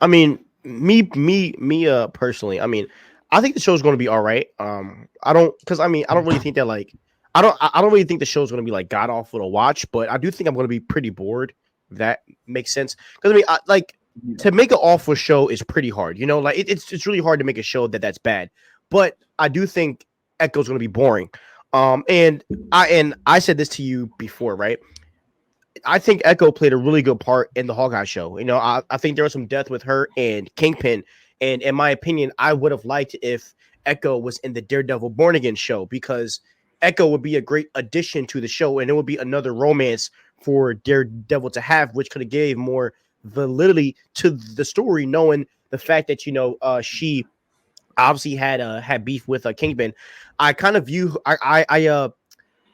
I mean, personally. I mean, I think the show's going to be all right. I don't because I don't really think that I don't really think the show's going to be like god awful to watch, but I do think I'm going to be pretty bored. If that makes sense. Because like Yeah. to make an awful show is pretty hard. You know, like it's really hard to make a show that's bad. But I do think Echo's going to be boring. And I said this to you before, right? I think Echo played a really good part in the Hawkeye show. You know, I think there was some depth with her and Kingpin. And in my opinion, I would have liked if Echo was in the Daredevil Born Again show because Echo would be a great addition to the show, and it would be another romance for Daredevil to have, which could have gave more validity to the story, knowing the fact that she obviously had beef with Kingpin. I kind of view I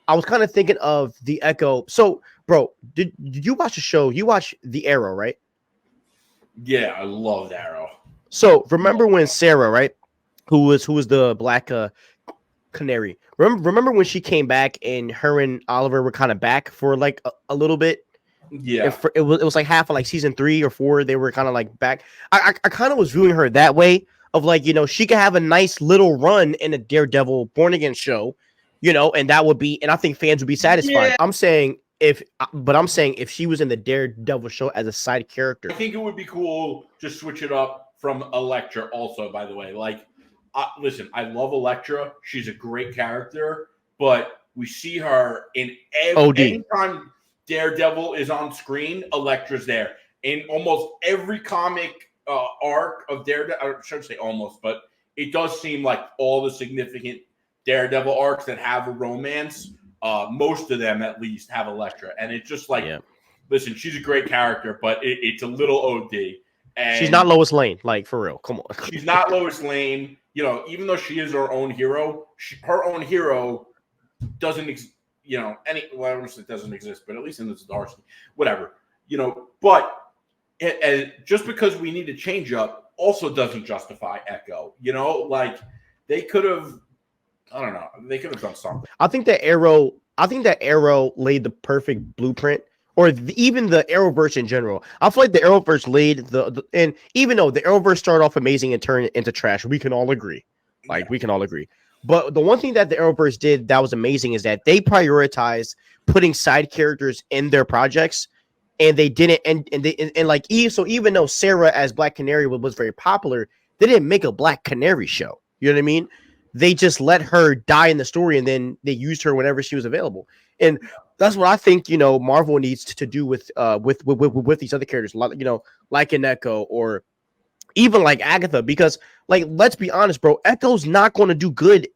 was kind of thinking of the Echo. So, bro, did you watch the show? You watch The Arrow, right? Yeah, I love Arrow. So remember Love when Arrow. Sarah, right, who was the black canary? Remember when she came back and her and Oliver were kind of back for like a little bit. Yeah. It was like half of like season 3 or 4. They were kind of like back. I kind of was viewing her that way of like she could have a nice little run in a Daredevil Born Again show, and that would be, and I think fans would be satisfied. Yeah. I'm saying if she was in the Daredevil show as a side I character. think it would be cool to switch it up from Elektra also, by the way. Like, listen, I love Elektra. She's a great character, but we see her in OD. anytime Daredevil is on screen, Elektra's there. In almost every comic arc of Daredevil, I shouldn't say almost, but it does seem like all the significant Daredevil arcs that have a romance, most of them at least have Elektra. And it's just like, Yeah. listen, she's a great character, but it's a little OD. She's not And Lois Lane, like for real. Come on. she's not Lois Lane. Even though she is her own hero, her own hero doesn't, well, I don't say it doesn't exist, but at least in this Darcy, whatever, but just because we need to change up also doesn't justify Echo, like they could have, I don't know, they could have done something. I think that Arrow laid the perfect blueprint, or even the Arrowverse in general. I feel like the Arrowverse laid and even though the Arrowverse started off amazing and turned into trash, we can all agree. Like Yeah. we can all agree. But the one thing that the Arrowverse did that was amazing is that they prioritized putting side characters in their projects, and they didn't. And like even though Sarah as Black Canary was very popular, they didn't make a Black Canary show. You know what I mean? They just let her die in the story, and then they used her whenever she was available. And that's what I think Marvel needs to do with these other characters, like an Echo or even like Agatha, because like let's be honest, bro, Echo's not going to do good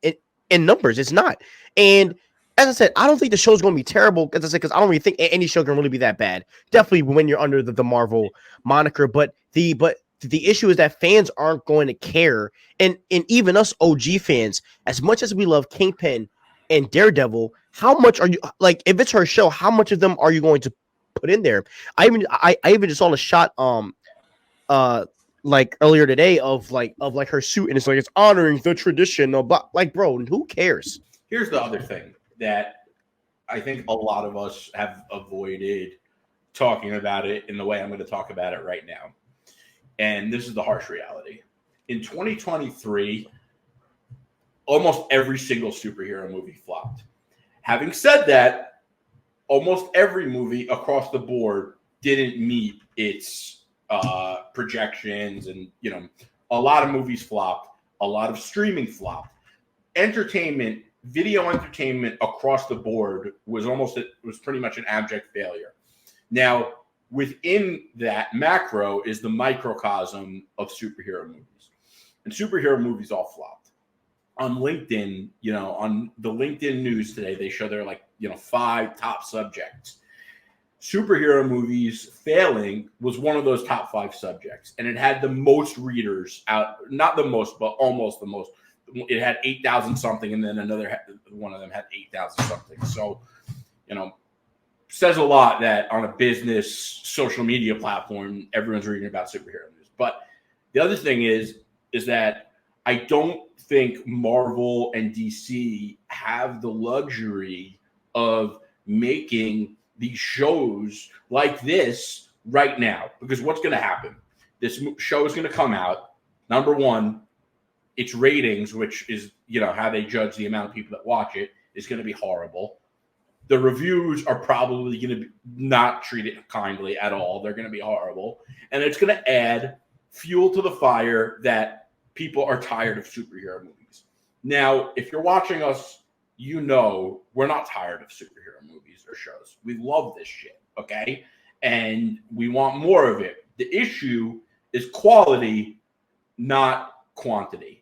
in numbers. It's not. And as I said, I don't think the show's going to be terrible. As I said, because I don't really think any show can really be that bad. Definitely when you're under the Marvel moniker, but the issue is that fans aren't going to care, and even us OG fans, as much as we love Kingpin and Daredevil, how much are you like if it's her show? How much of them are you going to put in there? I even just saw a shot like earlier today of her suit, and it's honoring the tradition of like, bro, who cares? Here's the other thing that I think a lot of us have avoided talking about it in the way I'm going to talk about it right now. And this is the harsh reality. In 2023, almost every single superhero movie flopped. Having said that, almost every movie across the board didn't meet its projections, and a lot of movies flopped. A lot of streaming flopped. Video entertainment across the board was pretty much an abject failure. Now, within that macro is the microcosm of superhero movies, and superhero movies all flopped. On LinkedIn, on the LinkedIn news today, they show their 5 top subjects. Superhero movies failing was one of those top 5 subjects, and it had the most readers out, not the most, but almost the most. It had 8,000 something, and then another one of them had 8,000 something. So, says a lot that on a business social media platform, everyone's reading about superhero news. But the other thing is that I don't think Marvel and DC have the luxury of making these shows like this right now, because what's going to happen? this show is going to come out. Number one, its ratings, which is, how they judge the amount of people that watch it, is going to be horrible. The reviews are probably going to not treat it kindly at all. They're going to be horrible. And it's going to add fuel to the fire that people are tired of superhero movies. Now, if you're watching us, we're not tired of superhero movies or shows. We love this shit, okay? And we want more of it. The issue is quality, not quantity.